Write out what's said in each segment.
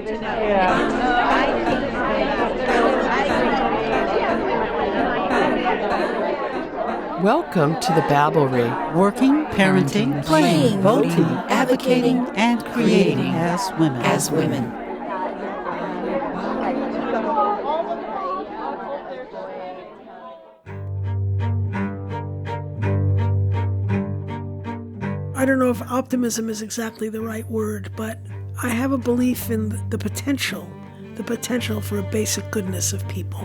good to know. Welcome to the Babblery. Working, parenting, playing, voting, advocating, and creating as women. I don't know if optimism is exactly the right word, but I have a belief in the potential for a basic goodness of people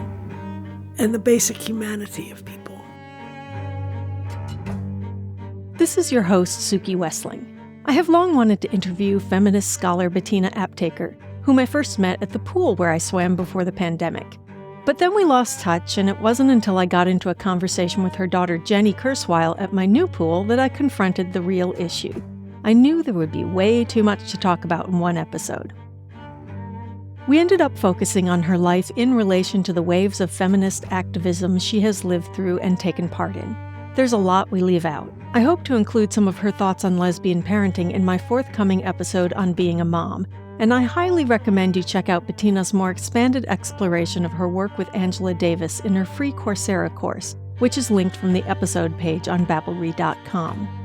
and the basic humanity of people. This is your host, Suki Wessling. I have long wanted to interview feminist scholar Bettina Aptheker, whom I first met at the pool where I swam before the pandemic. But then we lost touch, and it wasn't until I got into a conversation with her daughter Jenny Kurzweil at my new pool that I confronted the real issue. I knew there would be way too much to talk about in one episode. We ended up focusing on her life in relation to the waves of feminist activism she has lived through and taken part in. There's a lot we leave out. I hope to include some of her thoughts on lesbian parenting in my forthcoming episode on being a mom, and I highly recommend you check out Bettina's more expanded exploration of her work with Angela Davis in her free Coursera course, which is linked from the episode page on Babblery.com.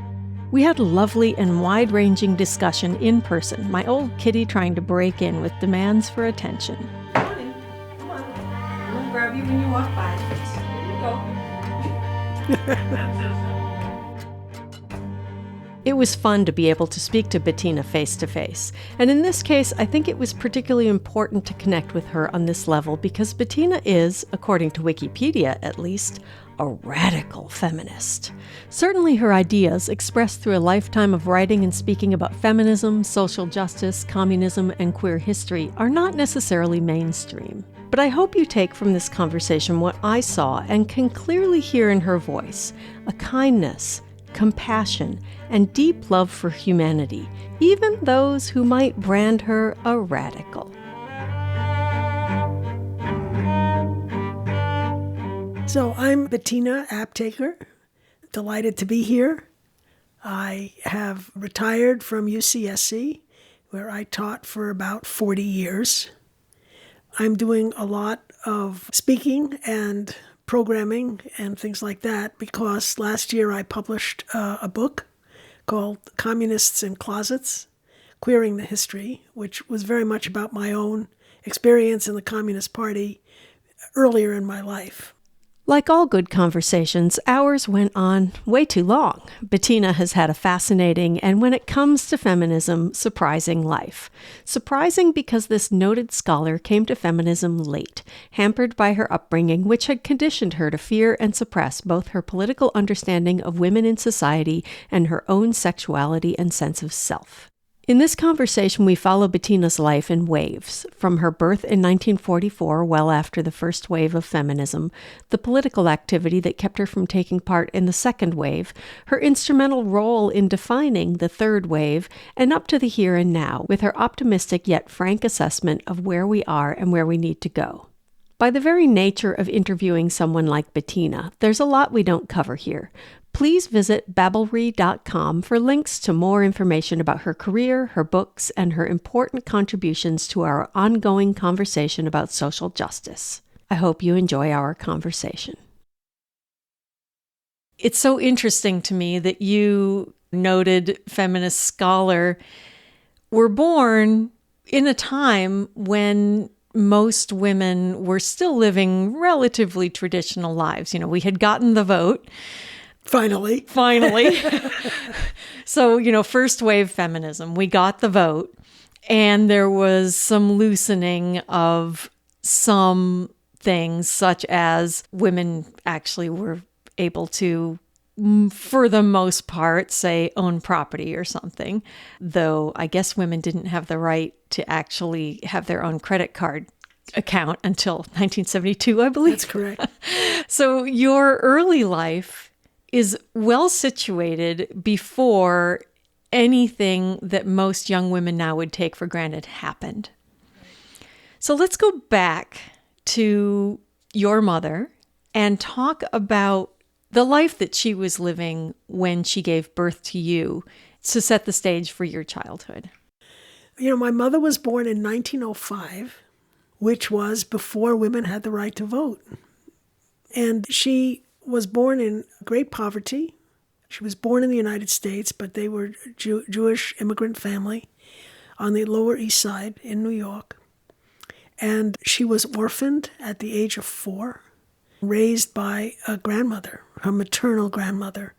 We had a lovely and wide-ranging discussion in person, my old kitty trying to break in with demands for attention. Come on in. Come on. I'm going to grab you when you walk by. Here you go. It was fun to be able to speak to Bettina face-to-face, and in this case, I think it was particularly important to connect with her on this level because Bettina is, according to Wikipedia at least, a radical feminist. Certainly her ideas, expressed through a lifetime of writing and speaking about feminism, social justice, communism, and queer history, are not necessarily mainstream. But I hope you take from this conversation what I saw and can clearly hear in her voice, a kindness, compassion, and deep love for humanity, even those who might brand her a radical. So I'm Bettina Aptheker, delighted to be here. I have retired from UCSC, where I taught for about 40 years. I'm doing a lot of speaking and programming and things like that because last year I published a book called Communists in Closets, Queering the History, which was very much about my own experience in the Communist Party earlier in my life. Like all good conversations, ours went on way too long. Bettina has had a fascinating, and when it comes to feminism, surprising life. Surprising because this noted scholar came to feminism late, hampered by her upbringing, which had conditioned her to fear and suppress both her political understanding of women in society and her own sexuality and sense of self. In this conversation, we follow Bettina's life in waves, from her birth in 1944, well after the first wave of feminism, the political activity that kept her from taking part in the second wave, her instrumental role in defining the third wave, and up to the here and now, with her optimistic yet frank assessment of where we are and where we need to go. By the very nature of interviewing someone like Bettina, there's a lot we don't cover here. Please visit Babblery.com for links to more information about her career, her books, and her important contributions to our ongoing conversation about social justice. I hope you enjoy our conversation. It's so interesting to me that you, noted feminist scholar, were born in a time when most women were still living relatively traditional lives. You know, we had gotten the vote. Finally. So, first wave feminism, we got the vote, and there was some loosening of some things, such as women actually were able to, for the most part, say, own property or something, though I guess women didn't have the right to actually have their own credit card account until 1972, I believe. That's correct. So your early life is well situated before anything that most young women now would take for granted happened. So let's go back to your mother and talk about the life that she was living when she gave birth to you to set the stage for your childhood. My mother was born in 1905, which was before women had the right to vote. And she was born in great poverty. She was born in the United States, but they were Jewish immigrant family on the Lower East Side in New York. And she was orphaned at the age of 4, raised by a grandmother, her maternal grandmother.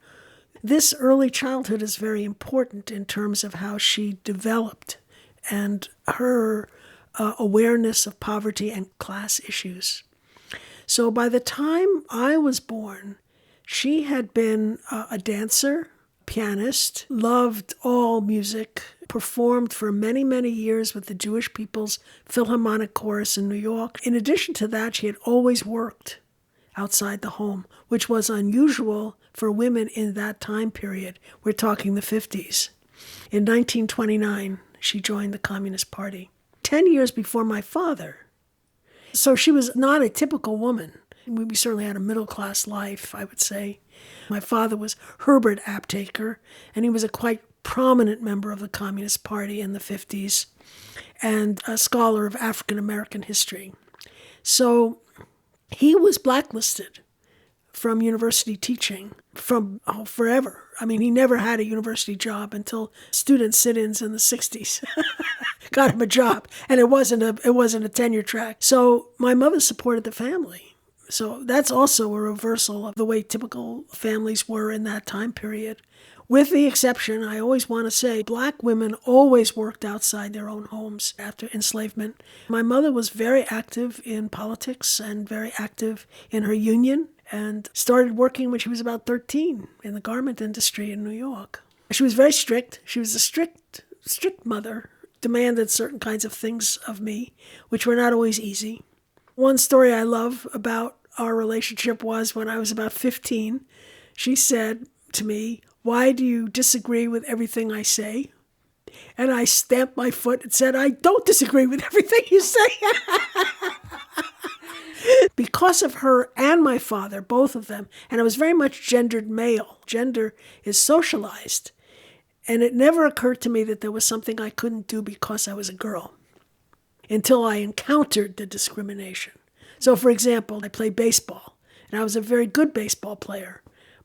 This early childhood is very important in terms of how she developed and her awareness of poverty and class issues. So by the time I was born, she had been a dancer, pianist, loved all music, performed for many, many years with the Jewish People's Philharmonic Chorus in New York. In addition to that, she had always worked outside the home, which was unusual for women in that time period. We're talking the 50s. In 1929, she joined the Communist Party, 10 years before my father. So she was not a typical woman. We certainly had a middle-class life, I would say. My father was Herbert Aptheker, and he was a quite prominent member of the Communist Party in the 50s and a scholar of African-American history. So he was blacklisted from university teaching from forever. I mean, he never had a university job until student sit-ins in the 60s got him a job, and it wasn't a tenure track. So my mother supported the family. So that's also a reversal of the way typical families were in that time period. With the exception, I always want to say, black women always worked outside their own homes after enslavement. My mother was very active in politics and very active in her union and started working when she was about 13 in the garment industry in New York. She was very strict. She was a strict mother, demanded certain kinds of things of me, which were not always easy. One story I love about our relationship was when I was about 15, she said to me, "Why do you disagree with everything I say?" And I stamped my foot and said, "I don't disagree with everything you say." Because of her and my father, both of them, and I was very much gendered male. Gender is socialized. And it never occurred to me that there was something I couldn't do because I was a girl until I encountered the discrimination. So, for example, I played baseball, and I was a very good baseball player.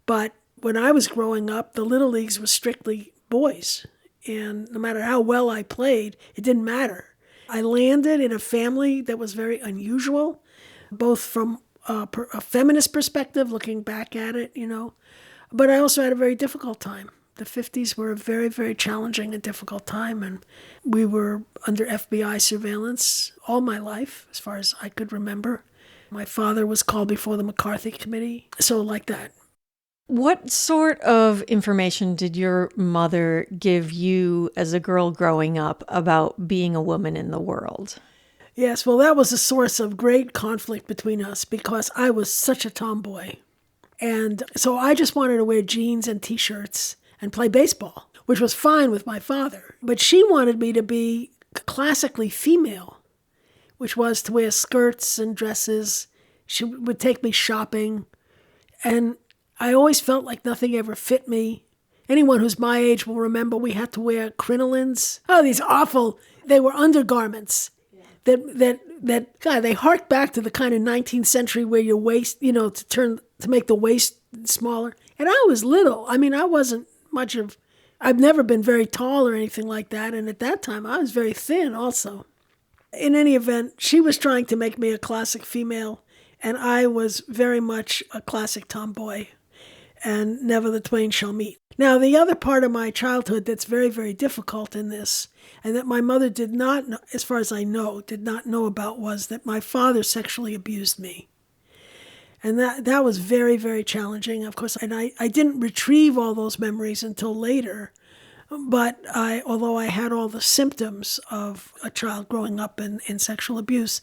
But when I was growing up, the little leagues were strictly boys. And no matter how well I played, it didn't matter. I landed in a family that was very unusual, both from a feminist perspective, looking back at it, But I also had a very difficult time. The 50s were a very, very challenging and difficult time, and we were under FBI surveillance all my life, as far as I could remember. My father was called before the McCarthy Committee, so like that. What sort of information did your mother give you as a girl growing up about being a woman in the world? Yes, well, that was a source of great conflict between us because I was such a tomboy. And so I just wanted to wear jeans and T-shirts and play baseball, which was fine with my father. But she wanted me to be classically female, which was to wear skirts and dresses. She would take me shopping. And I always felt like nothing ever fit me. Anyone who's my age will remember we had to wear crinolines. Oh, these awful, they were undergarments. That they hark back to the kind of 19th century where your waist, to make the waist smaller. And I was little. I mean, I wasn't I've never been very tall or anything like that. And at that time, I was very thin also. In any event, she was trying to make me a classic female, and I was very much a classic tomboy, and never the twain shall meet. Now, the other part of my childhood that's very, very difficult in this, and that my mother did not know, as far as I know, did not know about, was that my father sexually abused me. And that was very, very challenging, of course. And I didn't retrieve all those memories until later. But although I had all the symptoms of a child growing up in sexual abuse,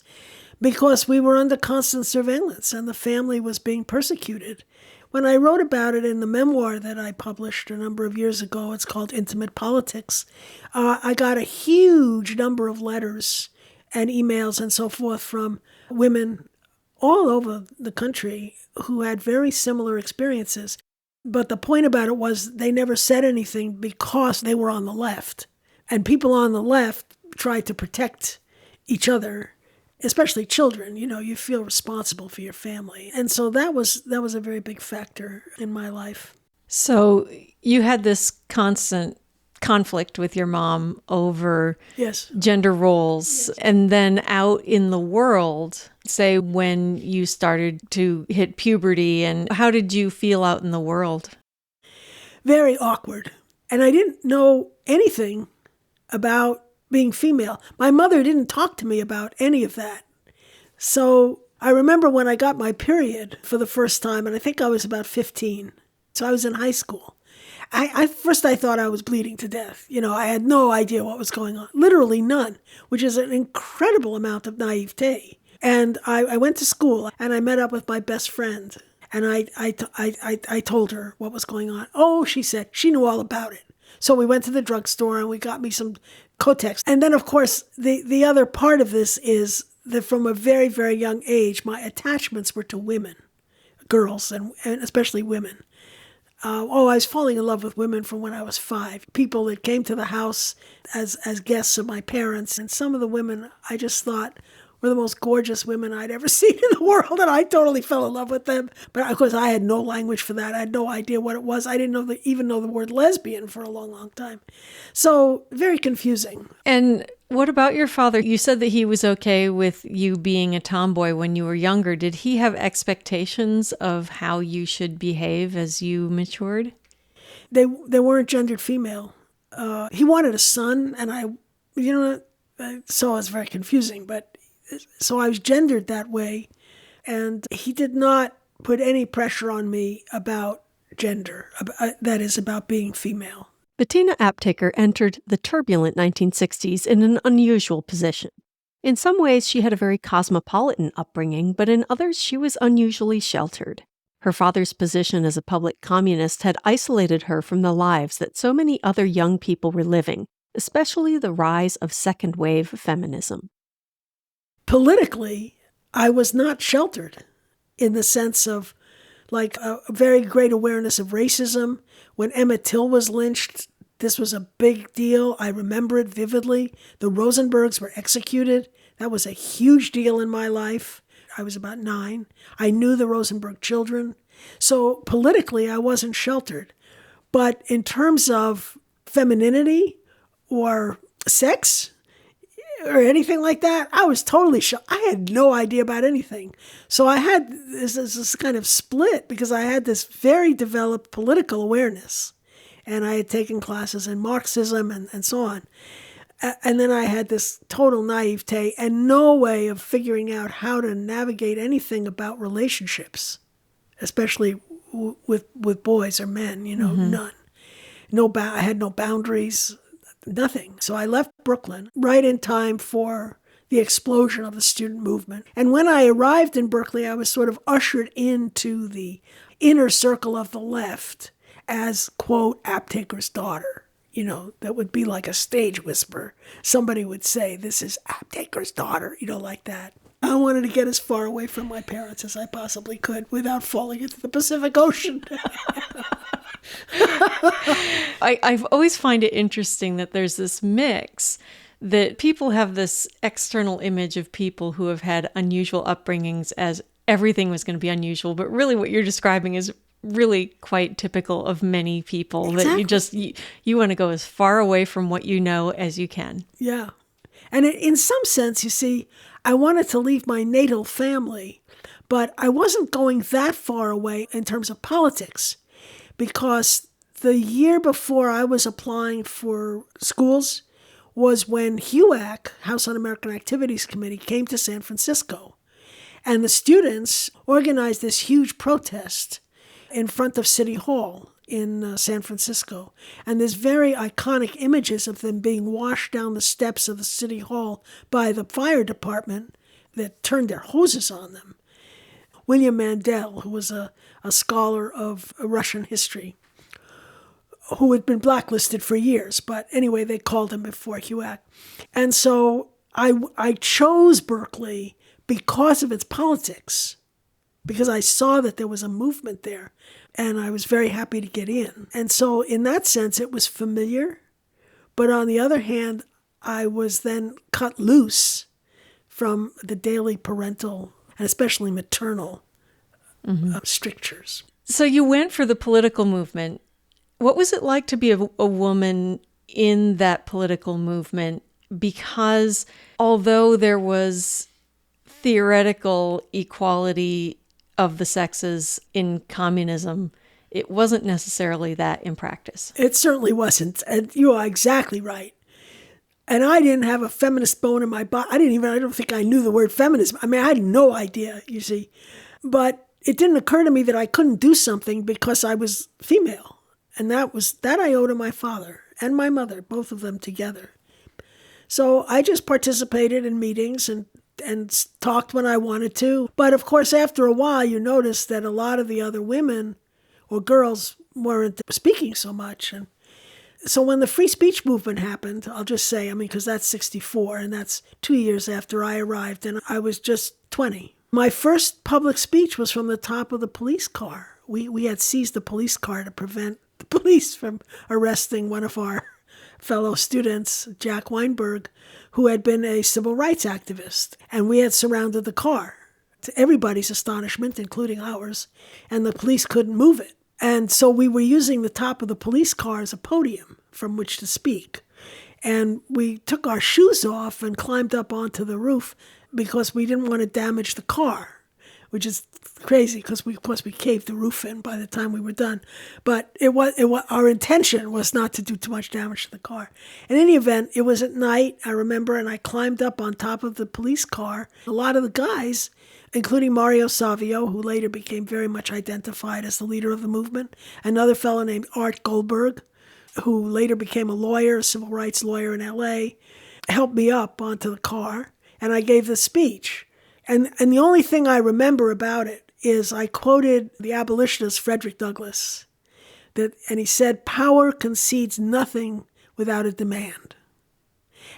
because we were under constant surveillance and the family was being persecuted. When I wrote about it in the memoir that I published a number of years ago, it's called Intimate Politics, I got a huge number of letters and emails and so forth from women all over the country who had very similar experiences. But the point about it was they never said anything because they were on the left. And people on the left try to protect each other, especially children. You feel responsible for your family. And so that was a very big factor in my life. So you had this constant conflict with your mom over Yes. gender roles. Yes. And then out in the world, say when you started to hit puberty, and how did you feel out in the world? Very awkward. And I didn't know anything about being female. My mother didn't talk to me about any of that. So I remember when I got my period for the first time, and I think I was about 15. So I was in high school. First I thought I was bleeding to death. I had no idea what was going on. Literally none, which is an incredible amount of naivete. And I went to school and I met up with my best friend. And I told her what was going on. Oh, she said she knew all about it. So we went to the drugstore and we got me some Kotex. And then, of course, the other part of this is that from a very, very young age, my attachments were to women, girls, and especially women. I was falling in love with women from when I was 5. People that came to the house as guests of my parents. And some of the women I just thought were the most gorgeous women I'd ever seen in the world. And I totally fell in love with them. But of course, I had no language for that. I had no idea what it was. I didn't even know the word lesbian for a long, long time. So very confusing. And what about your father? You said that he was okay with you being a tomboy when you were younger. Did he have expectations of how you should behave as you matured? They weren't gendered female. He wanted a son, and so it was very confusing. But so I was gendered that way, and he did not put any pressure on me about gender, that is, about being female. Bettina Aptheker entered the turbulent 1960s in an unusual position. In some ways, she had a very cosmopolitan upbringing, but in others, she was unusually sheltered. Her father's position as a public communist had isolated her from the lives that so many other young people were living, especially the rise of second-wave feminism. Politically, I was not sheltered in the sense of like a very great awareness of racism. When Emmett Till was lynched, this was a big deal. I remember it vividly. The Rosenbergs were executed. That was a huge deal in my life. I was about 9. I knew the Rosenberg children. So politically, I wasn't sheltered. But in terms of femininity or sex or anything like that, I was totally I had no idea about anything. So I had this kind of split because I had this very developed political awareness. And I had taken classes in Marxism and so on. And then I had this total naivete and no way of figuring out how to navigate anything about relationships, especially with boys or men, none. I had no boundaries, nothing. So I left Brooklyn right in time for the explosion of the student movement. And when I arrived in Berkeley, I was sort of ushered into the inner circle of the left as, quote, Aptheker's daughter. That would be like a stage whisper. Somebody would say, this is Aptheker's daughter, like that. I wanted to get as far away from my parents as I possibly could without falling into the Pacific Ocean. I've always find it interesting that there's this mix that people have this external image of people who have had unusual upbringings as everything was going to be unusual. But really what you're describing is really quite typical of many people. Exactly. That you want to go as far away from what you know as you can. Yeah. And in some sense, you see, I wanted to leave my natal family, but I wasn't going that far away in terms of politics, because the year before I was applying for schools was when HUAC, House Un-American Activities Committee, came to San Francisco. And the students organized this huge protest in front of City Hall in San Francisco. And there's very iconic images of them being washed down the steps of the City Hall by the fire department that turned their hoses on them. William Mandel, who was a scholar of Russian history, who had been blacklisted for years, but anyway, they called him before HUAC. And so I chose Berkeley because of its politics, because I saw that there was a movement there, and I was very happy to get in. And so in that sense, it was familiar. But on the other hand, I was then cut loose from the daily parental and especially maternal strictures. So you went for the political movement. What was it like to be a woman in that political movement? Because although there was theoretical equality of the sexes in communism, it wasn't necessarily that in practice. It certainly wasn't. And you are exactly right. And I didn't have a feminist bone in my body. I don't think I knew the word feminism. I mean, I had no idea, you see. But it didn't occur to me that I couldn't do something because I was female. And that I owe to my father and my mother, both of them together. So I just participated in meetings and talked when I wanted to. But of course, after a while, you notice that a lot of the other women or girls weren't speaking so much. And so when the free speech movement happened, I'll just say, because that's 1964, and that's 2 years after I arrived, and I was just 20. My first public speech was from the top of the police car. We had seized the police car to prevent the police from arresting one of our fellow students, Jack Weinberg, who had been a civil rights activist. And we had surrounded the car, to everybody's astonishment, including ours, and the police couldn't move it. And so we were using the top of the police car as a podium from which to speak. And we took our shoes off and climbed up onto the roof because we didn't want to damage the car, which is crazy because we caved the roof in by the time we were done. But our intention was not to do too much damage to the car. In any event, it was at night, I remember, and I climbed up on top of the police car. A lot of the guys, including Mario Savio, who later became very much identified as the leader of the movement, another fellow named Art Goldberg, who later became a lawyer, a civil rights lawyer in L.A., helped me up onto the car, and I gave the speech. And the only thing I remember about it is I quoted the abolitionist Frederick Douglass, and he said, "Power concedes nothing without a demand."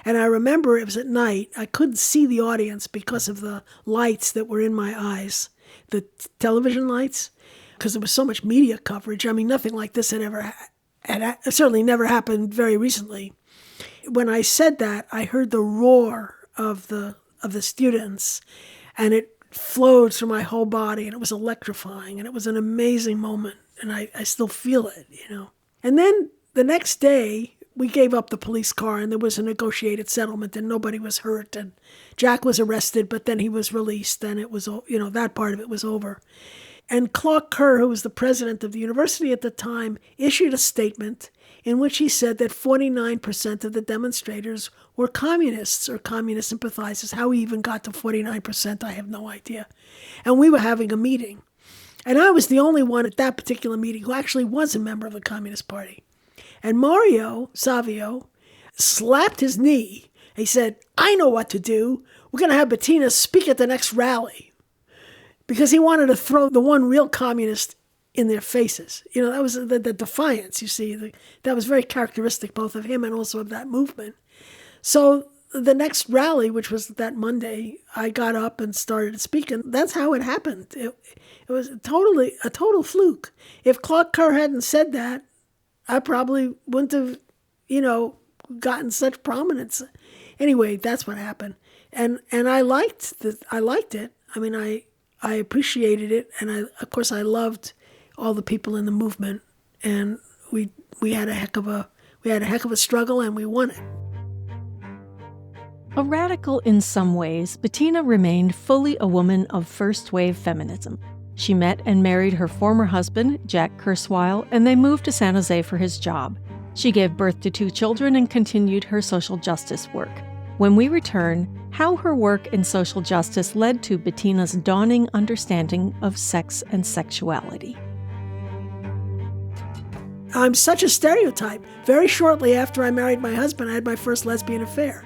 And I remember it was at night. I couldn't see the audience because of the lights that were in my eyes, the television lights, because there was so much media coverage. Nothing like this had certainly never happened very recently. When I said that, I heard the roar of the students, and it flowed through my whole body, and it was electrifying, and it was an amazing moment, and I still feel it, And then the next day, we gave up the police car, and there was a negotiated settlement, and nobody was hurt, and Jack was arrested, but then he was released, and it was, that part of it was over. And Clark Kerr, who was the president of the university at the time, issued a statement in which he said that 49% of the demonstrators were communists or communist sympathizers. How he even got to 49%, I have no idea. And we were having a meeting. And I was the only one at that particular meeting who actually was a member of the Communist Party. And Mario Savio slapped his knee. He said, "I know what to do. We're going to have Bettina speak at the next rally." Because he wanted to throw the one real communist in their faces. That was the defiance, you see. That was very characteristic both of him and also of that movement. So the next rally, which was that Monday, I got up and started speaking. That's how it happened. It was a total fluke. If Clark Kerr hadn't said that, I probably wouldn't have, gotten such prominence. Anyway, that's what happened. And I liked it. I appreciated it. And of course I loved all the people in the movement. And we had a heck of a struggle, and we won it. A radical in some ways, Bettina remained fully a woman of first-wave feminism. She met and married her former husband, Jack Kurzweil, and they moved to San Jose for his job. She gave birth to 2 children and continued her social justice work. When we return, how her work in social justice led to Bettina's dawning understanding of sex and sexuality. I'm such a stereotype. Very shortly after I married my husband, I had my first lesbian affair.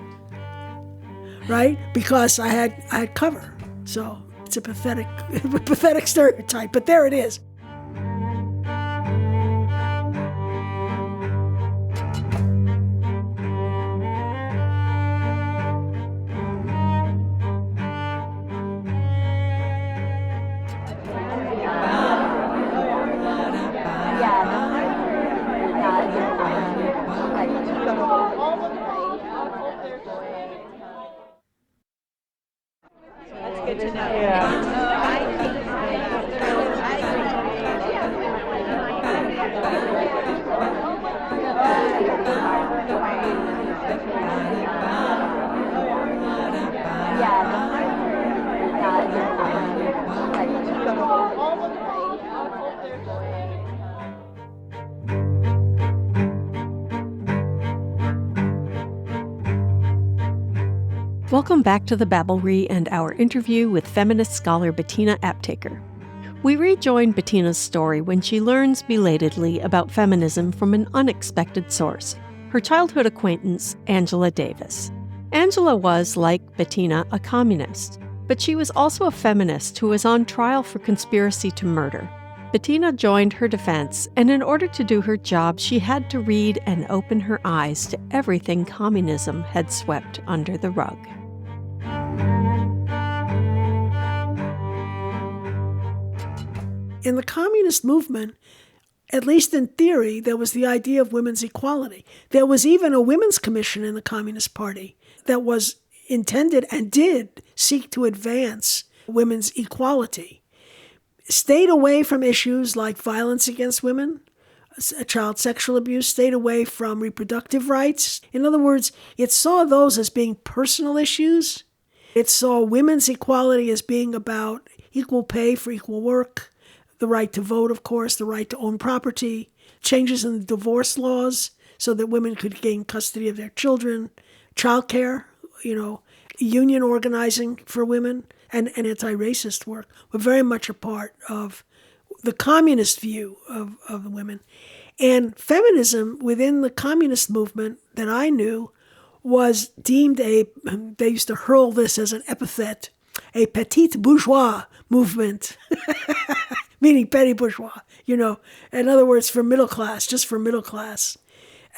Right? Because I had cover. So it's a pathetic stereotype, but there it is. Welcome back to the Babblery and our interview with feminist scholar Bettina Aptheker. We rejoin Bettina's story when she learns belatedly about feminism from an unexpected source, her childhood acquaintance, Angela Davis. Angela was, like Bettina, a communist, but she was also a feminist who was on trial for conspiracy to murder. Bettina joined her defense, and in order to do her job, she had to read and open her eyes to everything communism had swept under the rug. In the communist movement, at least in theory, there was the idea of women's equality. There was even a women's commission in the Communist Party that was intended and did seek to advance women's equality. Stayed away from issues like violence against women, child sexual abuse, stayed away from reproductive rights. In other words, it saw those as being personal issues. It saw women's equality as being about equal pay for equal work, the right to vote, of course, the right to own property, changes in the divorce laws so that women could gain custody of their children, childcare, union organizing for women, and anti-racist work were very much a part of the communist view of women. And feminism within the communist movement that I knew was deemed they used to hurl this as an epithet, a petite bourgeois movement. Meaning petty bourgeois, in other words, for middle class, just for middle class.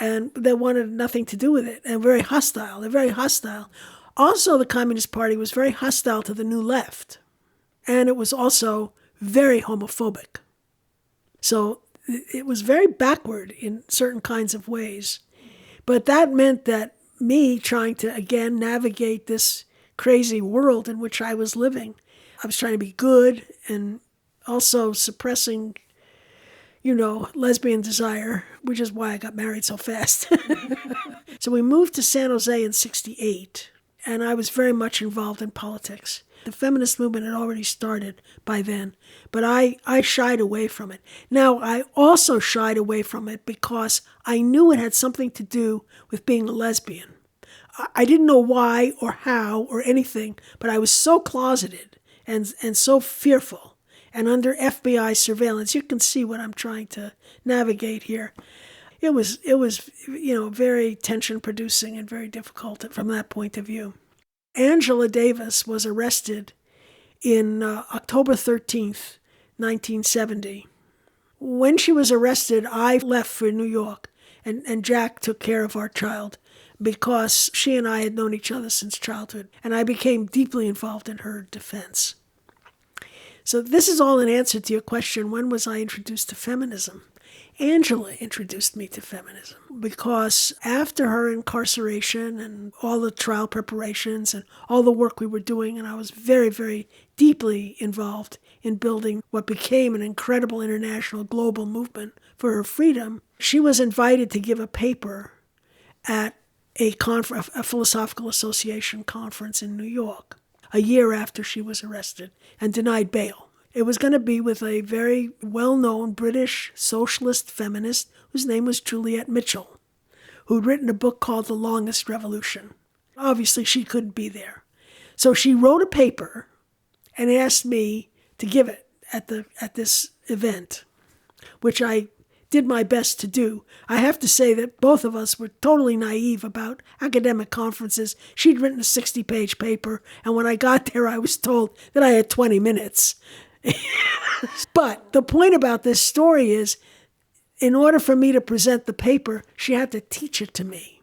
And they wanted nothing to do with it, and very hostile. They're very hostile. Also, the Communist Party was very hostile to the New Left, and it was also very homophobic. So it was very backward in certain kinds of ways. But that meant that me trying to, again, navigate this crazy world in which I was living, I was trying to be good and also suppressing, lesbian desire, which is why I got married so fast. So we moved to San Jose in '68, and I was very much involved in politics. The feminist movement had already started by then, but I shied away from it. Now, I also shied away from it because I knew it had something to do with being a lesbian. I didn't know why or how or anything, but I was so closeted and so fearful. And under FBI surveillance, you can see what I'm trying to navigate here. It was very tension-producing and very difficult from that point of view. Angela Davis was arrested in October 13th, 1970. When she was arrested, I left for New York, and Jack took care of our child because she and I had known each other since childhood, and I became deeply involved in her defense. So this is all an answer to your question, when was I introduced to feminism? Angela introduced me to feminism because after her incarceration and all the trial preparations and all the work we were doing, and I was very, very deeply involved in building what became an incredible international global movement for her freedom, she was invited to give a paper at a philosophical association conference in New York a year after she was arrested and denied bail. It was going to be with a very well-known British socialist feminist whose name was Juliet Mitchell, who'd written a book called The Longest Revolution. Obviously, she couldn't be there. So she wrote a paper and asked me to give it at this event, which I did my best to do. I have to say that both of us were totally naive about academic conferences. She'd written a 60-page paper, and when I got there, I was told that I had 20 minutes. But the point about this story is, in order for me to present the paper, she had to teach it to me.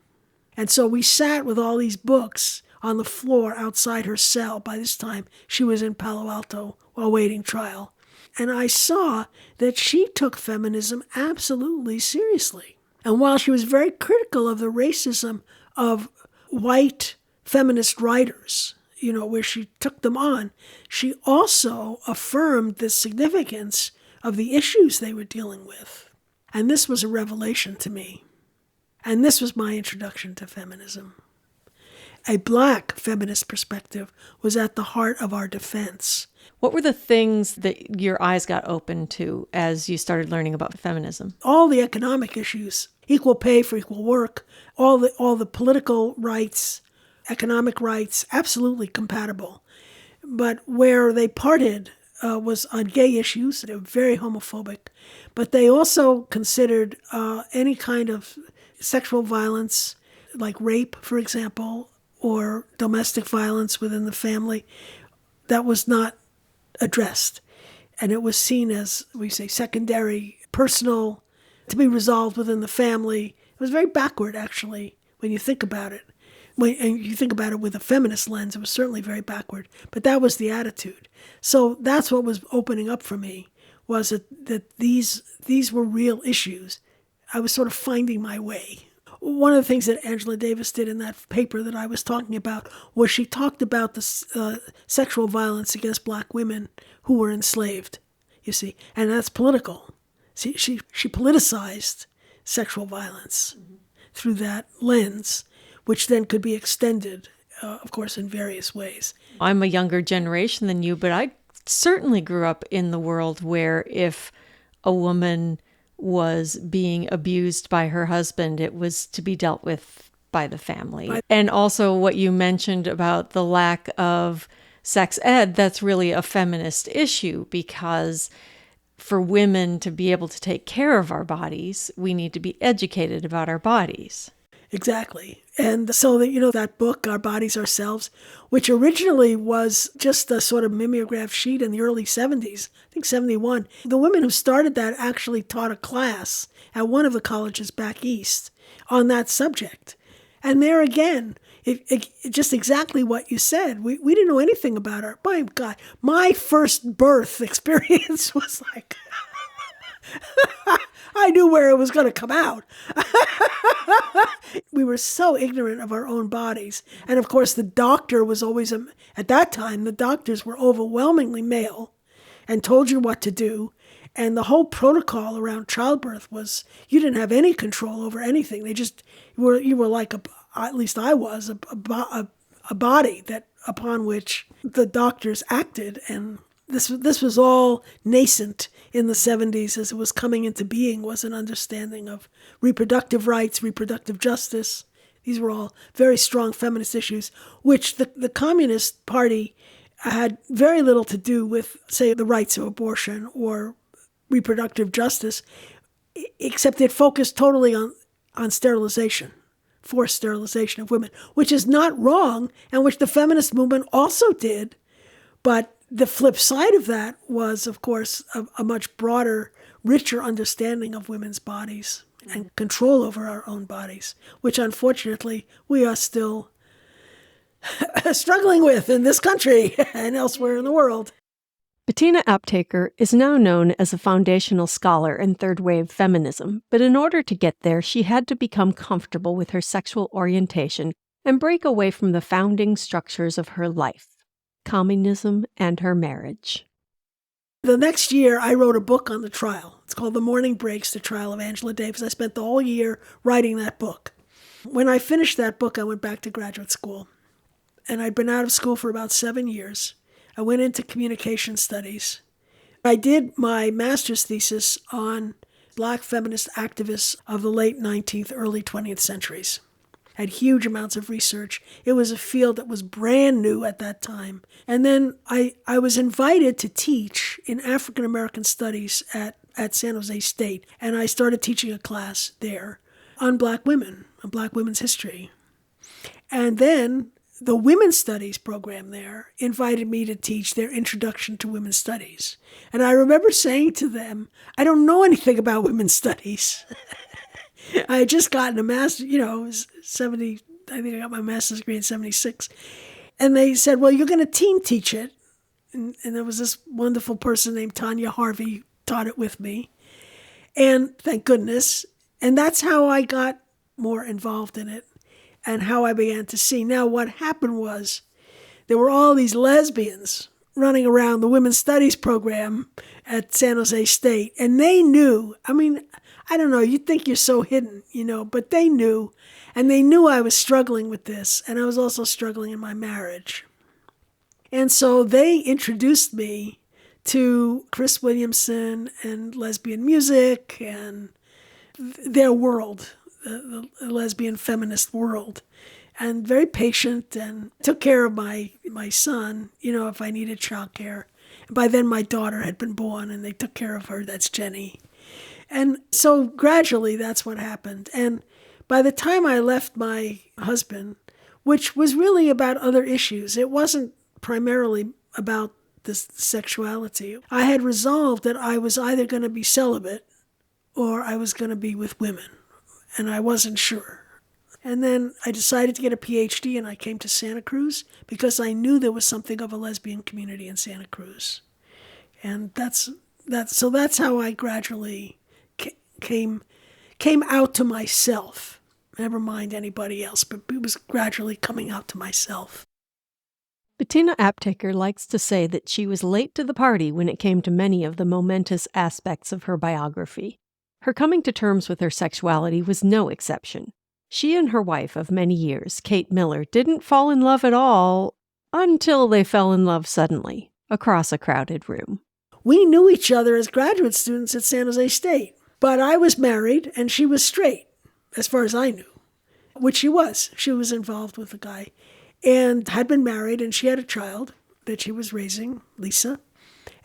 And so we sat with all these books on the floor outside her cell. By this time, she was in Palo Alto awaiting trial. And I saw that she took feminism absolutely seriously. And while she was very critical of the racism of white feminist writers, where she took them on, she also affirmed the significance of the issues they were dealing with. And this was a revelation to me. And this was my introduction to feminism. A Black feminist perspective was at the heart of our defense. What were the things that your eyes got open to as you started learning about feminism? All the economic issues, equal pay for equal work, all the political rights, economic rights, absolutely compatible. But where they parted was on gay issues. They were very homophobic. But they also considered any kind of sexual violence, like rape, for example, or domestic violence within the family, that was not addressed. And it was seen as, we say, secondary, personal, to be resolved within the family. It was very backward, actually, when you think about it. And you think about it with a feminist lens, it was certainly very backward. But that was the attitude. So that's what was opening up for me, was that these were real issues. I was sort of finding my way. One of the things that Angela Davis did in that paper that I was talking about was she talked about the sexual violence against Black women who were enslaved, you see, and that's political. See, she politicized sexual violence through that lens, which then could be extended, of course, in various ways. I'm a younger generation than you, but I certainly grew up in the world where if a woman was being abused by her husband, it was to be dealt with by the family. And also what you mentioned about the lack of sex ed, that's really a feminist issue, because for women to be able to take care of our bodies, we need to be educated about our bodies. Exactly. And so that book, Our Bodies, Ourselves, which originally was just a sort of mimeograph sheet in the early 70s, I think 71. The women who started that actually taught a class at one of the colleges back east on that subject. And there again, it just exactly what you said. We didn't know anything about her. My God, my first birth experience was like, I knew where it was going to come out. We were so ignorant of our own bodies. And of course, the doctor was always, at that time, the doctors were overwhelmingly male and told you what to do. And the whole protocol around childbirth was, you didn't have any control over anything. They just, you were like, at least I was, a body that upon which the doctors acted. And this was all nascent in the 70s as it was coming into being, was an understanding of reproductive rights, reproductive justice. These were all very strong feminist issues, which the Communist Party had very little to do with, say, the rights of abortion or reproductive justice, except it focused totally on sterilization, forced sterilization of women, which is not wrong, and which the feminist movement also did. But the flip side of that was, of course, a much broader, richer understanding of women's bodies and control over our own bodies, which unfortunately we are still struggling with in this country and elsewhere in the world. Bettina Aptheker is now known as a foundational scholar in third-wave feminism, but in order to get there, she had to become comfortable with her sexual orientation and break away from the founding structures of her life, communism and her marriage. The next year, I wrote a book on the trial. It's called The Morning Breaks, The Trial of Angela Davis. I spent the whole year writing that book. When I finished that book, I went back to graduate school. And I'd been out of school for about 7 years. I went into communication studies. I did my master's thesis on Black feminist activists of the late 19th, early 20th centuries. Had huge amounts of research. It was a field that was brand new at that time. And then I was invited to teach in African American studies at San Jose State. And I started teaching a class there on Black women, on Black women's history. And then the women's studies program there invited me to teach their introduction to women's studies. And I remember saying to them, I don't know anything about women's studies. I had just gotten a master's, it was 70, I think I got my master's degree in 76. And they said, well, you're going to team teach it. And there was this wonderful person named Tanya Harvey who taught it with me. And thank goodness. And that's how I got more involved in it and how I began to see. Now, what happened was there were all these lesbians running around the women's studies program at San Jose State. And they knew, I mean, I don't know, you'd think you're so hidden, but they knew. And they knew I was struggling with this. And I was also struggling in my marriage. And so they introduced me to Chris Williamson and lesbian music and their world, the lesbian feminist world. And very patient, and took care of my son, if I needed childcare. By then my daughter had been born, and they took care of her. That's Jenny. And so gradually that's what happened. And by the time I left my husband, which was really about other issues, it wasn't primarily about this sexuality. I had resolved that I was either going to be celibate or I was going to be with women, and I wasn't sure. And then I decided to get a PhD, and I came to Santa Cruz because I knew there was something of a lesbian community in Santa Cruz. And that's how I gradually came out to myself. Never mind anybody else, but it was gradually coming out to myself. Bettina Aptheker likes to say that she was late to the party when it came to many of the momentous aspects of her biography. Her coming to terms with her sexuality was no exception. She and her wife of many years, Kate Miller, didn't fall in love at all until they fell in love suddenly, across a crowded room. We knew each other as graduate students at San Jose State, but I was married and she was straight, as far as I knew, which she was. She was involved with a guy and had been married, and she had a child that she was raising, Lisa.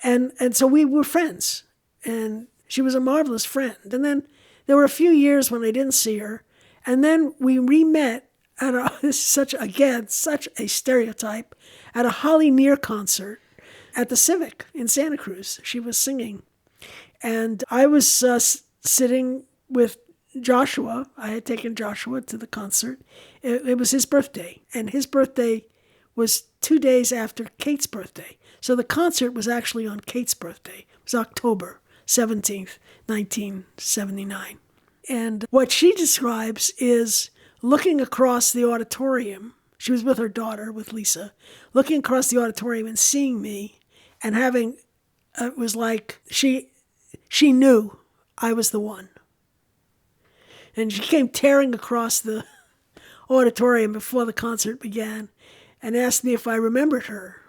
And so we were friends, and she was a marvelous friend. And then there were a few years when I didn't see her. And then we re-met at such a stereotype, at a Holly Near concert at the Civic in Santa Cruz. She was singing. And I was sitting with Joshua. I had taken Joshua to the concert. It was his birthday. And his birthday was 2 days after Kate's birthday. So the concert was actually on Kate's birthday. It was October 17th, 1979. And what she describes is looking across the auditorium. She was with her daughter, with Lisa, looking across the auditorium and seeing me and having, it was like she knew I was the one. And she came tearing across the auditorium before the concert began and asked me if I remembered her.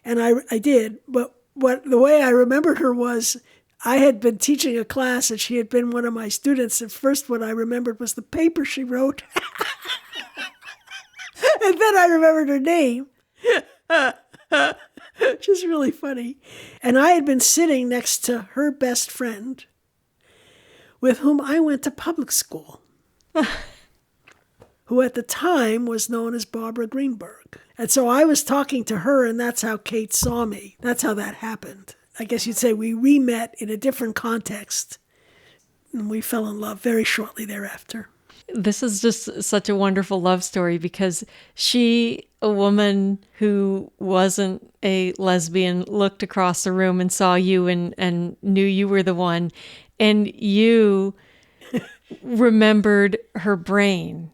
And I did, but the way I remembered her was I had been teaching a class and she had been one of my students. At first, what I remembered was the paper she wrote. And then I remembered her name, which is really funny. And I had been sitting next to her best friend, with whom I went to public school, who at the time was known as Barbara Greenberg. And so I was talking to her, and that's how Kate saw me. That's how that happened. I guess you'd say we re-met in a different context, and we fell in love very shortly thereafter. This is just such a wonderful love story because she, a woman who wasn't a lesbian, looked across the room and saw you and knew you were the one, and you remembered her brain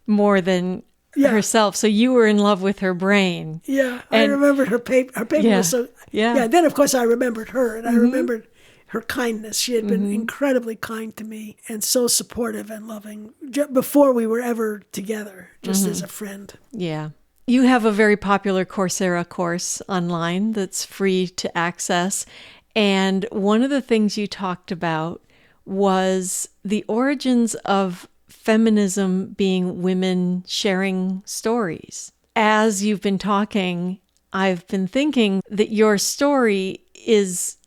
more than herself. So you were in love with her brain. Yeah, I remembered her paper. Her paper was so... Yeah, then of course I remembered her, and I remembered her kindness. She had been incredibly kind to me and so supportive and loving before we were ever together, just as a friend. Yeah. You have a very popular Coursera course online that's free to access. And one of the things you talked about was the origins of feminism being women sharing stories. As you've been talking, I've been thinking that your story is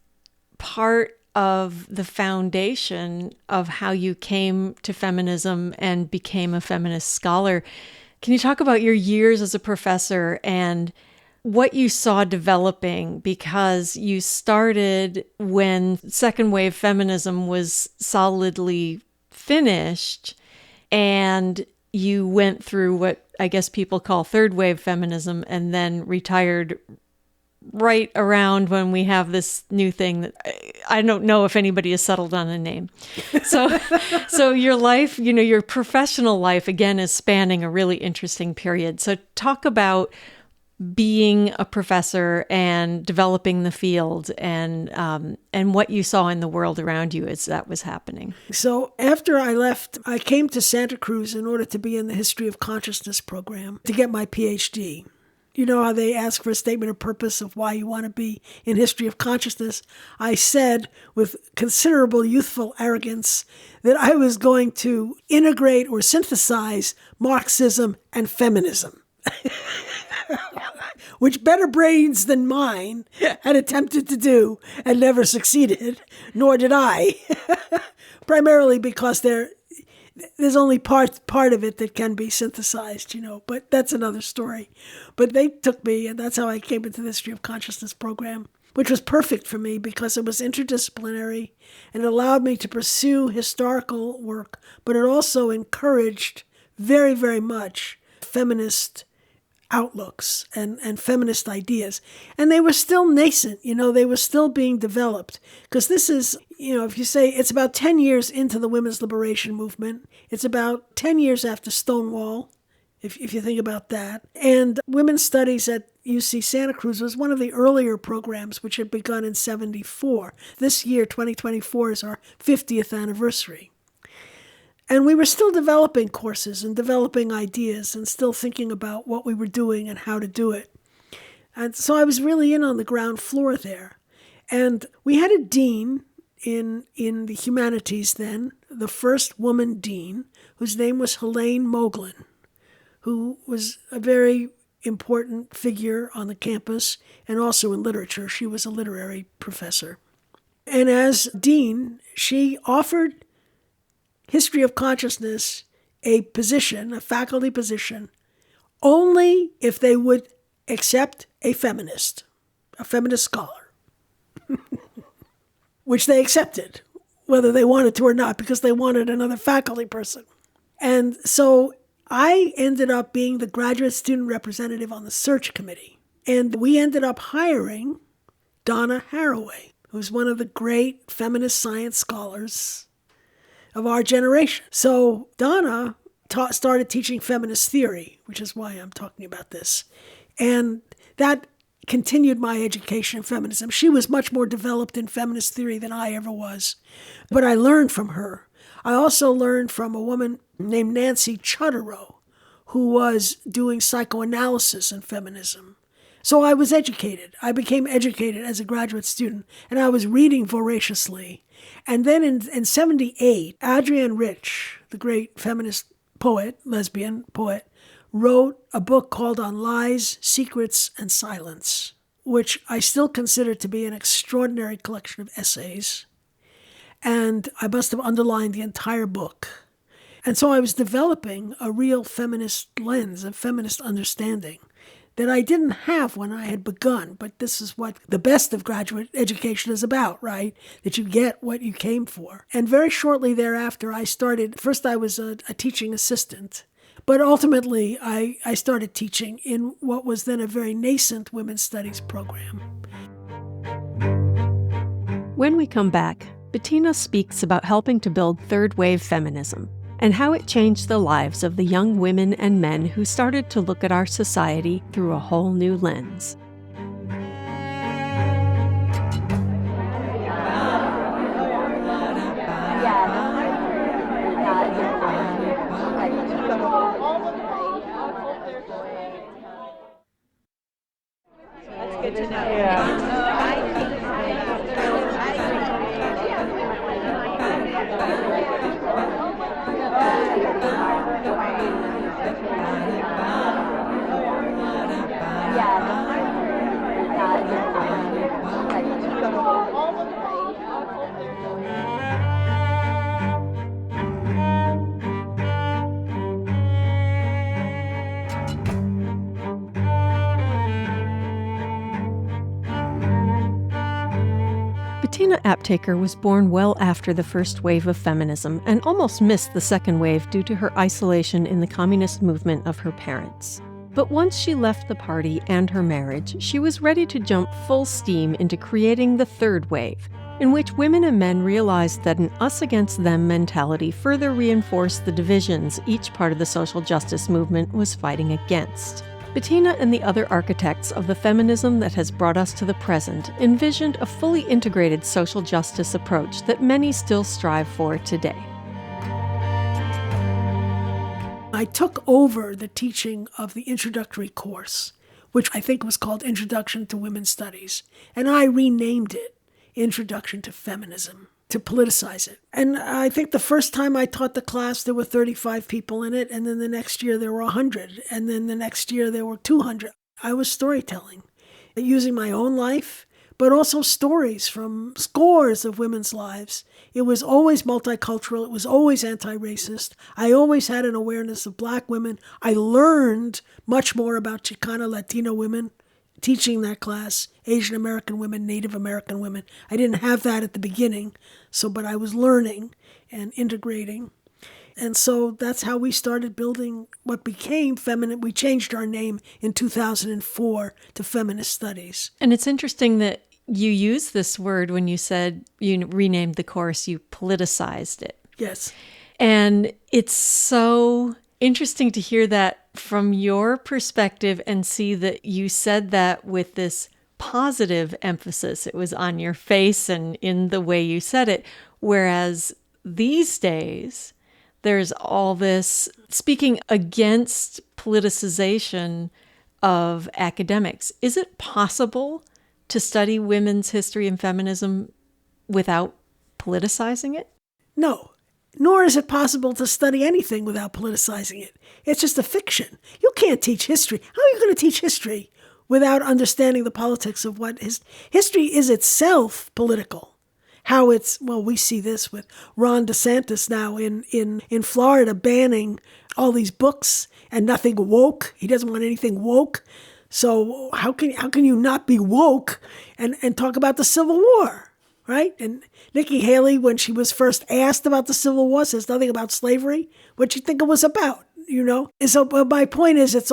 part of the foundation of how you came to feminism and became a feminist scholar. Can you talk about your years as a professor and what you saw developing? Because you started when second wave feminism was solidly finished, and you went through what I guess people call third wave feminism and then retired right around when we have this new thing that I don't know if anybody has settled on a name. So your life, your professional life, again, is spanning a really interesting period. So talk about being a professor and developing the field and what you saw in the world around you as that was happening. So after I left, I came to Santa Cruz in order to be in the History of Consciousness program to get my PhD. You know how they ask for a statement of purpose of why you want to be in History of Consciousness? I said with considerable youthful arrogance that I was going to integrate or synthesize Marxism and feminism. Which better brains than mine had attempted to do and never succeeded, nor did I. Primarily because there's only part of it that can be synthesized, but that's another story. But they took me, and that's how I came into the History of Consciousness program, which was perfect for me because it was interdisciplinary and it allowed me to pursue historical work, but it also encouraged very, very much feminist outlooks and feminist ideas. And they were still nascent, they were still being developed. Because this is, if you say it's about 10 years into the women's liberation movement, it's about 10 years after Stonewall, if you think about that. And women's studies at UC Santa Cruz was one of the earlier programs which had begun in 1974. This year, 2024, is our 50th anniversary. And we were still developing courses and developing ideas and still thinking about what we were doing and how to do it. And so I was really in on the ground floor there. And we had a dean in the humanities then, the first woman dean, whose name was Helene Moglin, who was a very important figure on the campus and also in literature. She was a literary professor. And as dean, she offered History of Consciousness a position, a faculty position, only if they would accept a feminist scholar, which they accepted, whether they wanted to or not, because they wanted another faculty person. And so I ended up being the graduate student representative on the search committee. And we ended up hiring Donna Haraway, who's one of the great feminist science scholars of our generation. So Donna started teaching feminist theory, which is why I'm talking about this. And that continued my education in feminism. She was much more developed in feminist theory than I ever was. But I learned from her. I also learned from a woman named Nancy Chodorow, who was doing psychoanalysis in feminism. So I was educated. I became educated as a graduate student, and I was reading voraciously. And then in 1978, Adrienne Rich, the great feminist poet, lesbian poet, wrote a book called On Lies, Secrets, and Silence, which I still consider to be an extraordinary collection of essays. And I must have underlined the entire book. And so I was developing a real feminist lens, a feminist understanding that I didn't have when I had begun, but this is what the best of graduate education is about, right? That you get what you came for. And very shortly thereafter, first I was a teaching assistant, but ultimately I started teaching in what was then a very nascent women's studies program. When we come back, Bettina speaks about helping to build third-wave feminism and how it changed the lives of the young women and men who started to look at our society through a whole new lens. That's good to know. Bettina Aptheker was born well after the first wave of feminism and almost missed the second wave due to her isolation in the communist movement of her parents. But once she left the party and her marriage, she was ready to jump full steam into creating the third wave, in which women and men realized that an us-against-them mentality further reinforced the divisions each part of the social justice movement was fighting against. Bettina and the other architects of the feminism that has brought us to the present envisioned a fully integrated social justice approach that many still strive for today. I took over the teaching of the introductory course, which I think was called Introduction to Women's Studies, and I renamed it Introduction to Feminism, to politicize it. And I think the first time I taught the class, there were 35 people in it, and then the next year there were 100, and then the next year there were 200. I was storytelling, using my own life, but also stories from scores of women's lives. It was always multicultural. It was always anti-racist. I always had an awareness of Black women. I learned much more about Chicana Latino women teaching that class, Asian American women, Native American women. I didn't have that at the beginning, but I was learning and integrating. And so that's how we started building what became feminine. We changed our name in 2004 to Feminist Studies. And it's interesting that you used this word when you said you renamed the course, you politicized it. Yes. And it's so interesting to hear that from your perspective and see that you said that with this positive emphasis. It was on your face and in the way you said it. Whereas these days, there's all this speaking against politicization of academics. Is it possible to study women's history and feminism without politicizing it? No, nor is it possible to study anything without politicizing it. It's just a fiction. You can't teach history. How are you going to teach history without understanding the politics of what history is itself political? How we see this with Ron DeSantis now in Florida banning all these books and nothing woke. He doesn't want anything woke. So how can you not be woke and talk about the Civil War, right? And Nikki Haley, when she was first asked about the Civil War, says nothing about slavery. What do you think it was about? And so my point is, it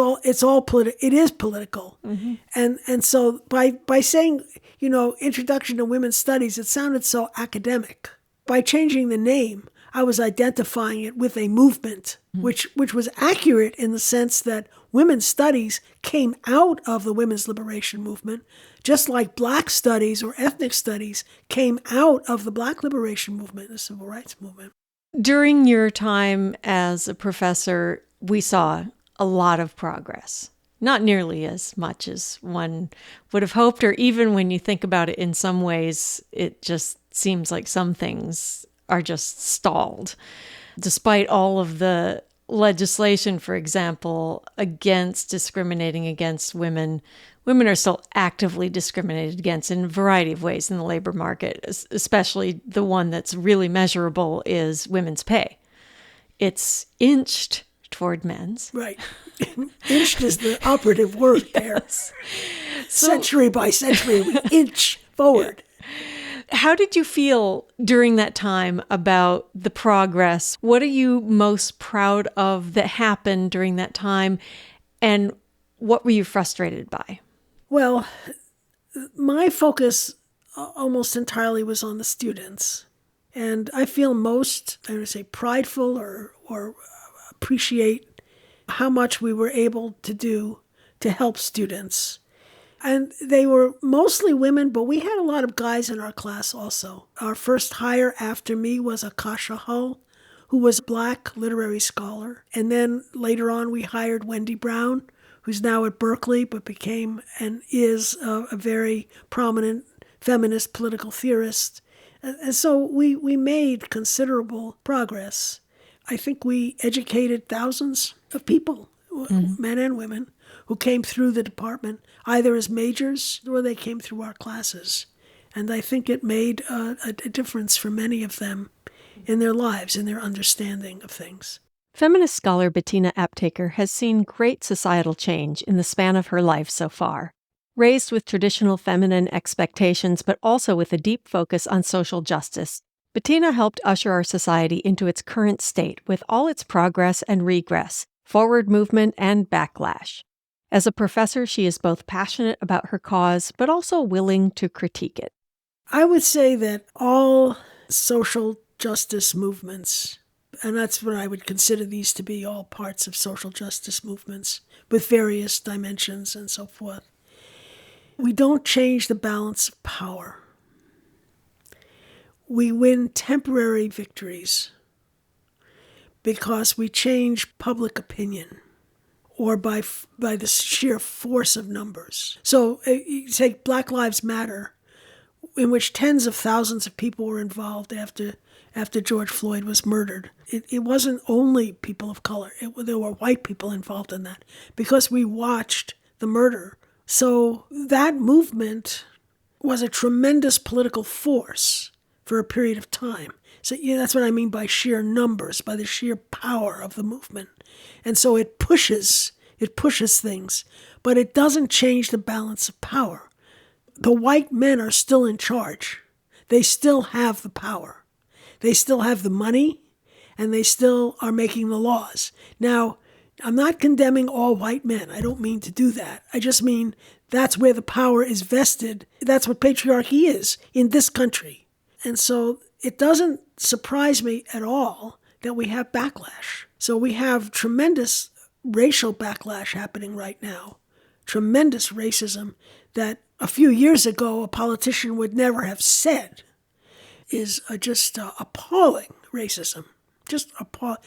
is political, mm-hmm. and so by saying Introduction to Women's Studies, it sounded so academic. By changing the name, I was identifying it with a movement, which was accurate in the sense that women's studies came out of the women's liberation movement, just like Black studies or ethnic studies came out of the Black liberation movement, the civil rights movement. During your time as a professor, we saw a lot of progress. Not nearly as much as one would have hoped, or even when you think about it in some ways, it just seems like some things are just stalled. Despite all of the legislation, for example, against discriminating against women, women are still actively discriminated against in a variety of ways in the labor market, especially the one that's really measurable is women's pay. It's inched toward men's. Right. Inched is the operative word there. Yes. Century by century, we inch forward. How did you feel during that time about the progress? What are you most proud of that happened during that time? And what were you frustrated by? Well, my focus almost entirely was on the students. And I feel most, I would say, prideful or appreciate how much we were able to do to help students. And they were mostly women, but we had a lot of guys in our class also. Our first hire after me was Akasha Hull, who was a Black literary scholar. And then later on, we hired Wendy Brown, who's now at Berkeley, but became and is a very prominent feminist political theorist. And so we made considerable progress. I think we educated thousands of people, mm-hmm. men and women, who came through the department, either as majors or they came through our classes. And I think it made a difference for many of them in their lives, in their understanding of things. Feminist scholar Bettina Aptheker has seen great societal change in the span of her life so far. Raised with traditional feminine expectations, but also with a deep focus on social justice, Bettina helped usher our society into its current state with all its progress and regress, forward movement and backlash. As a professor, she is both passionate about her cause, but also willing to critique it. I would say that all social justice movements, and that's what I would consider these to be, all parts of social justice movements with various dimensions and so forth, we don't change the balance of power. We win temporary victories because we change public opinion or by the sheer force of numbers. So you take Black Lives Matter, in which tens of thousands of people were involved after George Floyd was murdered. It wasn't only people of color. There were white people involved in that because we watched the murder. So that movement was a tremendous political force for a period of time. So that's what I mean by sheer numbers, by the sheer power of the movement. And so it pushes things, but it doesn't change the balance of power. The white men are still in charge. They still have the power. They still have the money, and they still are making the laws. Now, I'm not condemning all white men. I don't mean to do that. I just mean that's where the power is vested. That's what patriarchy is in this country. And so it doesn't surprise me at all that we have backlash. So we have tremendous racial backlash happening right now, tremendous racism that a few years ago a politician would never have said is just appalling racism. Just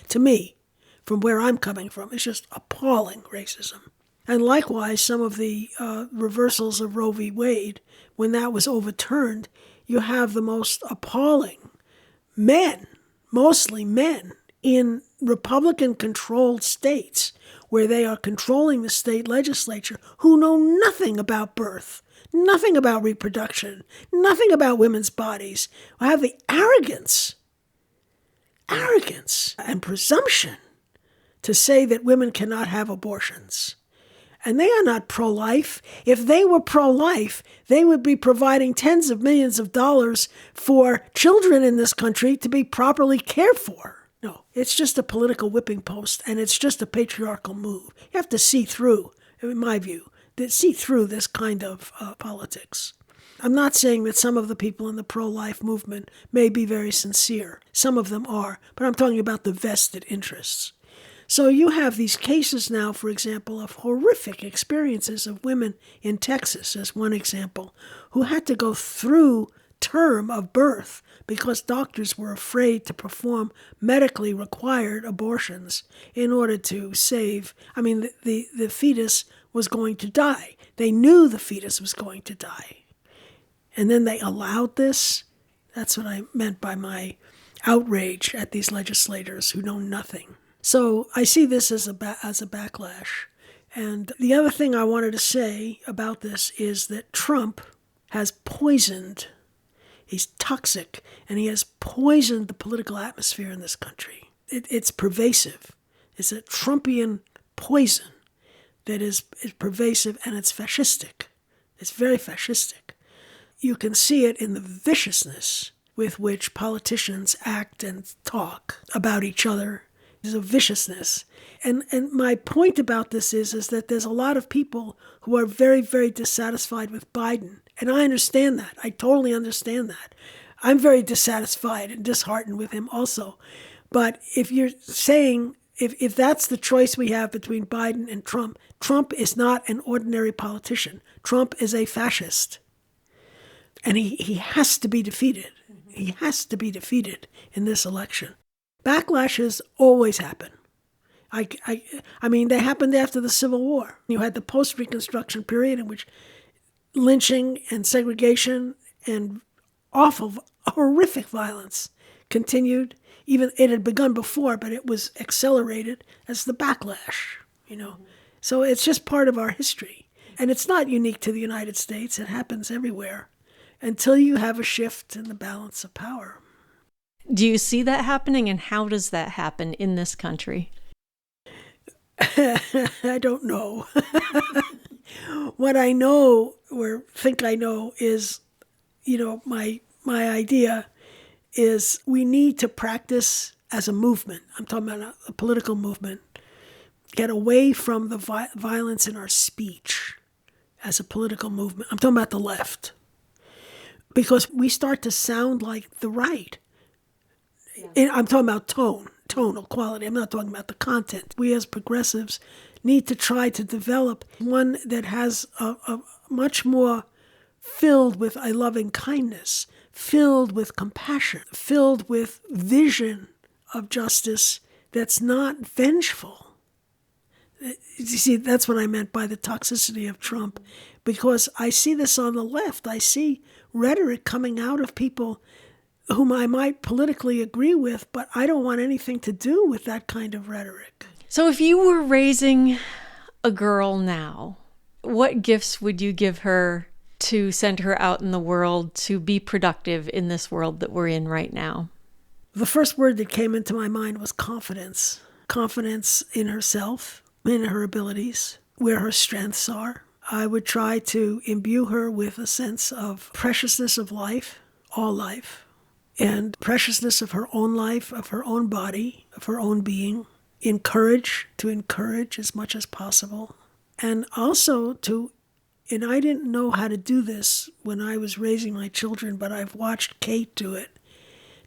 to me, from where I'm coming from, it's just appalling racism. And likewise, some of the reversals of Roe v. Wade, when that was overturned, you have the most appalling men, mostly men, in Republican-controlled states where they are controlling the state legislature who know nothing about birth, nothing about reproduction, nothing about women's bodies, who have the arrogance and presumption to say that women cannot have abortions. And they are not pro-life. If they were pro-life, they would be providing tens of millions of dollars for children in this country to be properly cared for. No, it's just a political whipping post, and it's just a patriarchal move. You have to see through, in my view, see through this kind of politics. I'm not saying that some of the people in the pro-life movement may be very sincere. Some of them are, but I'm talking about the vested interests. So you have these cases now, for example, of horrific experiences of women in Texas, as one example, who had to go through term of birth because doctors were afraid to perform medically required abortions in order to save. I mean, the fetus was going to die. They knew the fetus was going to die. And then they allowed this. That's what I meant by my outrage at these legislators who know nothing. So I see this as a backlash. And the other thing I wanted to say about this is that Trump has poisoned, he's toxic, and he has poisoned the political atmosphere in this country. It's pervasive. It's a Trumpian poison that is pervasive, and it's fascistic. It's very fascistic. You can see it in the viciousness with which politicians act and talk about each other. There's a viciousness. And my point about this is that there's a lot of people who are very, very dissatisfied with Biden. And I understand that. I totally understand that. I'm very dissatisfied and disheartened with him also. But if you're saying, if that's the choice we have between Biden and Trump, Trump is not an ordinary politician. Trump is a fascist. And he has to be defeated. He has to be defeated in this election. Backlashes always happen. I mean, they happened after the Civil War. You had the post-Reconstruction period in which lynching and segregation and awful, horrific violence continued. Even it had begun before, but it was accelerated as the backlash, So it's just part of our history. And it's not unique to the United States. It happens everywhere until you have a shift in the balance of power. Do you see that happening, and how does that happen in this country? I don't know. What I know, or think I know, is, my idea is we need to practice as a movement. I'm talking about a political movement get away from the violence in our speech as a political movement. I'm talking about the left. Because we start to sound like the right. Yeah. I'm talking about tonal quality. I'm not talking about the content. We as progressives need to try to develop one that has a much more filled with a loving kindness, filled with compassion, filled with vision of justice that's not vengeful. You see, that's what I meant by the toxicity of Trump, because I see this on the left. I see rhetoric coming out of people whom I might politically agree with, but I don't want anything to do with that kind of rhetoric. So if you were raising a girl now, what gifts would you give her to send her out in the world to be productive in this world that we're in right now? The first word that came into my mind was confidence. Confidence in herself, in her abilities, where her strengths are. I would try to imbue her with a sense of preciousness of life, all life, and preciousness of her own life, of her own body, of her own being. To encourage as much as possible. And also and I didn't know how to do this when I was raising my children, but I've watched Kate do it,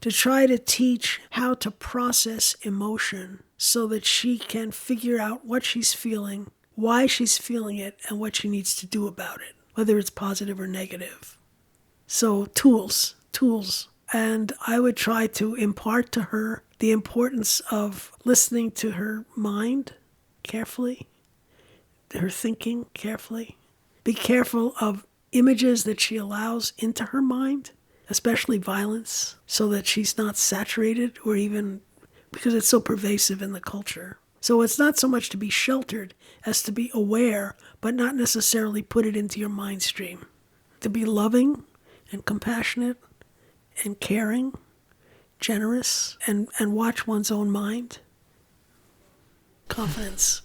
to try to teach how to process emotion so that she can figure out what she's feeling, why she's feeling it, and what she needs to do about it, whether it's positive or negative. So tools. And I would try to impart to her the importance of listening to her mind carefully, her thinking carefully. Be careful of images that she allows into her mind, especially violence, so that she's not saturated or even because it's so pervasive in the culture. So it's not so much to be sheltered as to be aware, but not necessarily put it into your mind stream. To be loving and compassionate and caring, generous, and watch one's own mind. Confidence.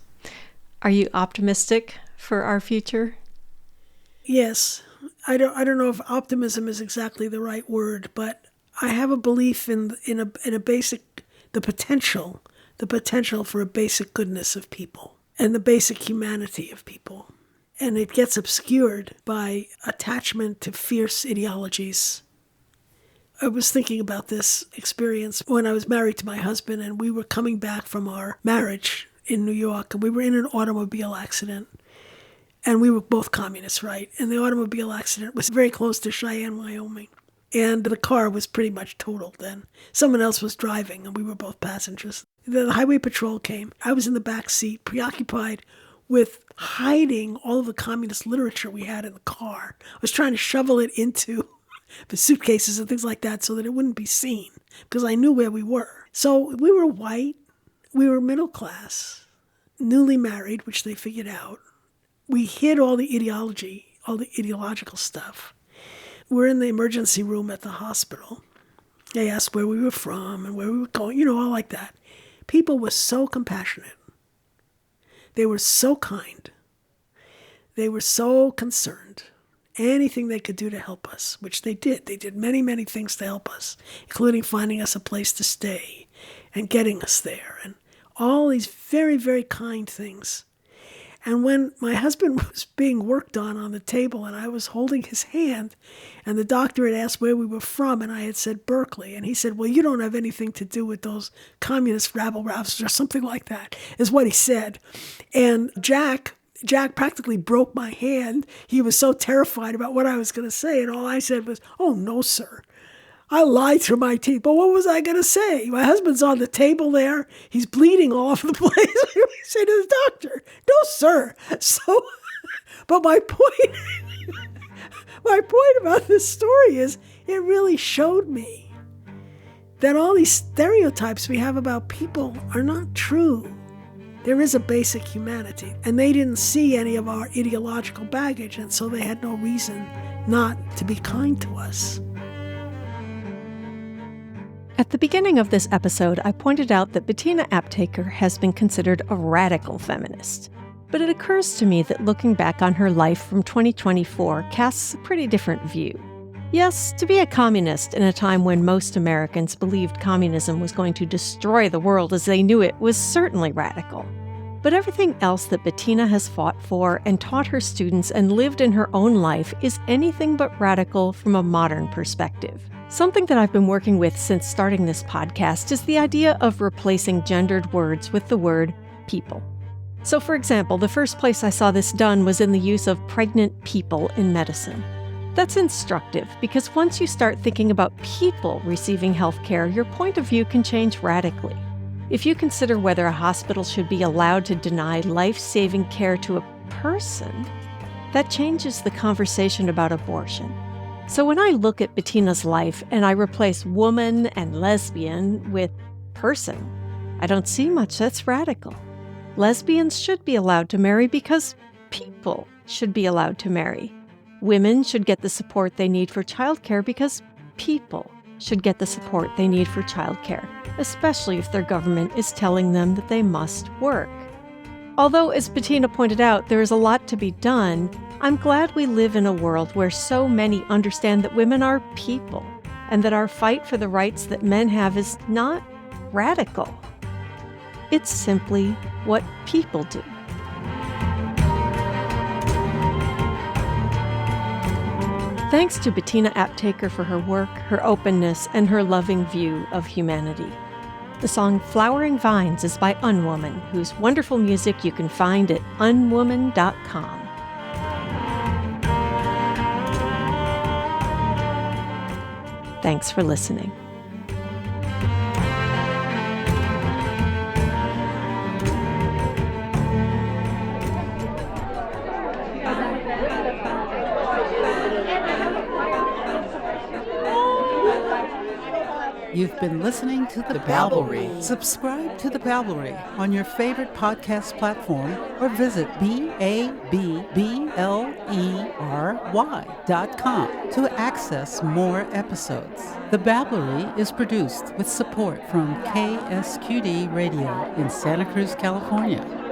Are you optimistic for our future? Yes. I don't know if optimism is exactly the right word, but I have a belief in a basic, the potential for a basic goodness of people and the basic humanity of people. And it gets obscured by attachment to fierce ideologies. I was thinking about this experience when I was married to my husband, and we were coming back from our marriage in New York, and we were in an automobile accident. And we were both communists, right? And the automobile accident was very close to Cheyenne, Wyoming. And the car was pretty much totaled then. Someone else was driving, and we were both passengers. The highway patrol came. I was in the back seat, preoccupied with hiding all of the communist literature we had in the car. I was trying to shovel it into the suitcases and things like that so that it wouldn't be seen, because I knew where we were. So we were white, we were middle class, newly married, which they figured out. We hid all the ideological stuff. We're in the emergency room at the hospital. They asked where we were from and where we were going, all like that. People were so compassionate. They were so kind. They were so concerned. Anything they could do to help us, which they did. They did many, many things to help us, including finding us a place to stay and getting us there, and all these very, very kind things. And when my husband was being worked on the table and I was holding his hand, and the doctor had asked where we were from, and I had said Berkeley, and he said, well, you don't have anything to do with those communist rabble-rousers or something like that, is what he said. And Jack practically broke my hand. He was so terrified about what I was going to say, and all I said was, oh, no, sir. I lied through my teeth, but what was I going to say? My husband's on the table there. He's bleeding all over the place. What do we say to the doctor? No, sir. So, but my point about this story is it really showed me that all these stereotypes we have about people are not true. There is a basic humanity, and they didn't see any of our ideological baggage, and so they had no reason not to be kind to us. At the beginning of this episode, I pointed out that Bettina Aptheker has been considered a radical feminist. But it occurs to me that looking back on her life from 2024 casts a pretty different view. Yes, to be a communist in a time when most Americans believed communism was going to destroy the world as they knew it was certainly radical. But everything else that Bettina has fought for and taught her students and lived in her own life is anything but radical from a modern perspective. Something that I've been working with since starting this podcast is the idea of replacing gendered words with the word people. So, for example, the first place I saw this done was in the use of pregnant people in medicine. That's instructive because once you start thinking about people receiving health care, your point of view can change radically. If you consider whether a hospital should be allowed to deny life-saving care to a person, that changes the conversation about abortion. So when I look at Bettina's life and I replace woman and lesbian with person, I don't see much that's radical. Lesbians should be allowed to marry because people should be allowed to marry. Women should get the support they need for childcare because people should get the support they need for childcare, especially if their government is telling them that they must work. Although, as Bettina pointed out, there is a lot to be done, I'm glad we live in a world where so many understand that women are people and that our fight for the rights that men have is not radical. It's simply what people do. Thanks to Bettina Aptheker for her work, her openness, and her loving view of humanity. The song Flowering Vines is by Unwoman, whose wonderful music you can find at unwoman.com. Thanks for listening. You've been listening to The Babblery. Subscribe to The Babblery on your favorite podcast platform or visit BABBLERY.com to access more episodes. The Babblery is produced with support from KSQD Radio in Santa Cruz, California.